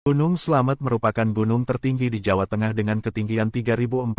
Gunung Slamet merupakan gunung tertinggi di Jawa Tengah dengan ketinggian 3.428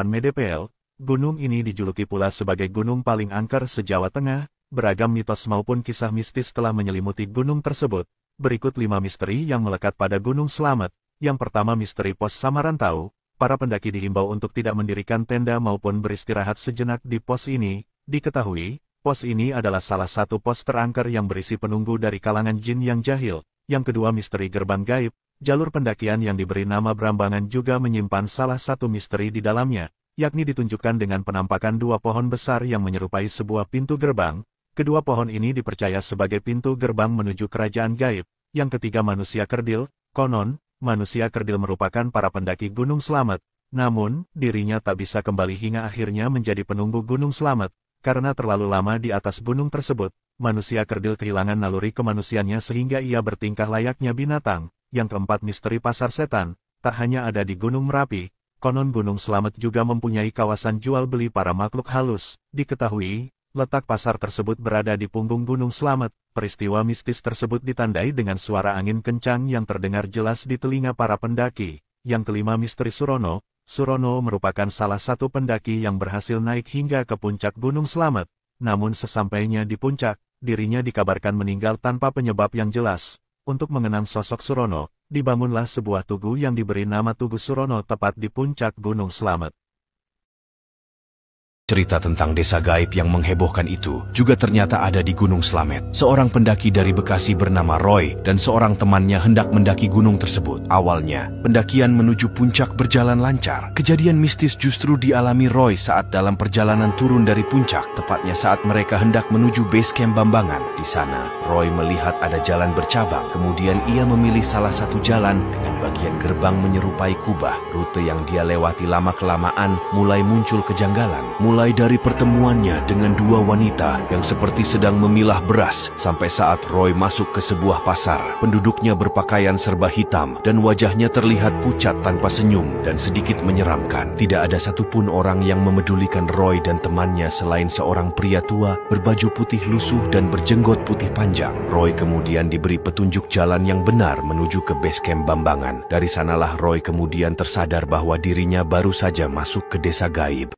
mdpl. Gunung ini dijuluki pula sebagai gunung paling angker se-Jawa Tengah. Beragam mitos maupun kisah mistis telah menyelimuti gunung tersebut. Berikut 5 misteri yang melekat pada Gunung Slamet. Yang pertama, misteri pos Samarantau. Para pendaki dihimbau untuk tidak mendirikan tenda maupun beristirahat sejenak di pos ini. Diketahui, pos ini adalah salah satu pos terangker yang berisi penunggu dari kalangan jin yang jahil. Yang kedua, misteri gerbang gaib. Jalur pendakian yang diberi nama Brambangan juga menyimpan salah satu misteri di dalamnya, yakni ditunjukkan dengan penampakan 2 pohon besar yang menyerupai sebuah pintu gerbang. Kedua pohon ini dipercaya sebagai pintu gerbang menuju kerajaan gaib. Yang ketiga, manusia kerdil. Konon, manusia kerdil merupakan para pendaki Gunung Slamet. Namun, dirinya tak bisa kembali hingga akhirnya menjadi penunggu Gunung Slamet. Karena terlalu lama di atas gunung tersebut, manusia kerdil kehilangan naluri kemanusiaannya sehingga ia bertingkah layaknya binatang. Yang keempat, misteri pasar setan. Tak hanya ada di Gunung Merapi, konon Gunung Slamet juga mempunyai kawasan jual beli para makhluk halus. Diketahui, letak pasar tersebut berada di punggung Gunung Slamet. Peristiwa mistis tersebut ditandai dengan suara angin kencang yang terdengar jelas di telinga para pendaki. Yang kelima, misteri Surono. Surono merupakan salah satu pendaki yang berhasil naik hingga ke puncak Gunung Slamet. Namun sesampainya di puncak, dirinya dikabarkan meninggal tanpa penyebab yang jelas. Untuk mengenang sosok Surono, dibangunlah sebuah tugu yang diberi nama Tugu Surono tepat di puncak Gunung Slamet. Cerita tentang desa gaib yang menghebohkan itu juga ternyata ada di Gunung Slamet. Seorang pendaki dari Bekasi bernama Roy dan seorang temannya hendak mendaki gunung tersebut. Awalnya, pendakian menuju puncak berjalan lancar. Kejadian mistis justru dialami Roy saat dalam perjalanan turun dari puncak, tepatnya saat mereka hendak menuju base camp Bambangan. Di sana, Roy melihat ada jalan bercabang. Kemudian ia memilih salah satu jalan dengan bagian gerbang menyerupai kubah. Rute yang dia lewati lama-kelamaan mulai muncul kejanggalan. Mulai dari pertemuannya dengan 2 wanita yang seperti sedang memilah beras, sampai saat Roy masuk ke sebuah pasar. Penduduknya berpakaian serba hitam dan wajahnya terlihat pucat tanpa senyum dan sedikit menyeramkan. Tidak ada satupun orang yang memedulikan Roy dan temannya selain seorang pria tua berbaju putih lusuh dan berjenggot putih panjang. Roy kemudian diberi petunjuk jalan yang benar menuju ke base camp Bambangan. Dari sanalah Roy kemudian tersadar bahwa dirinya baru saja masuk ke desa gaib.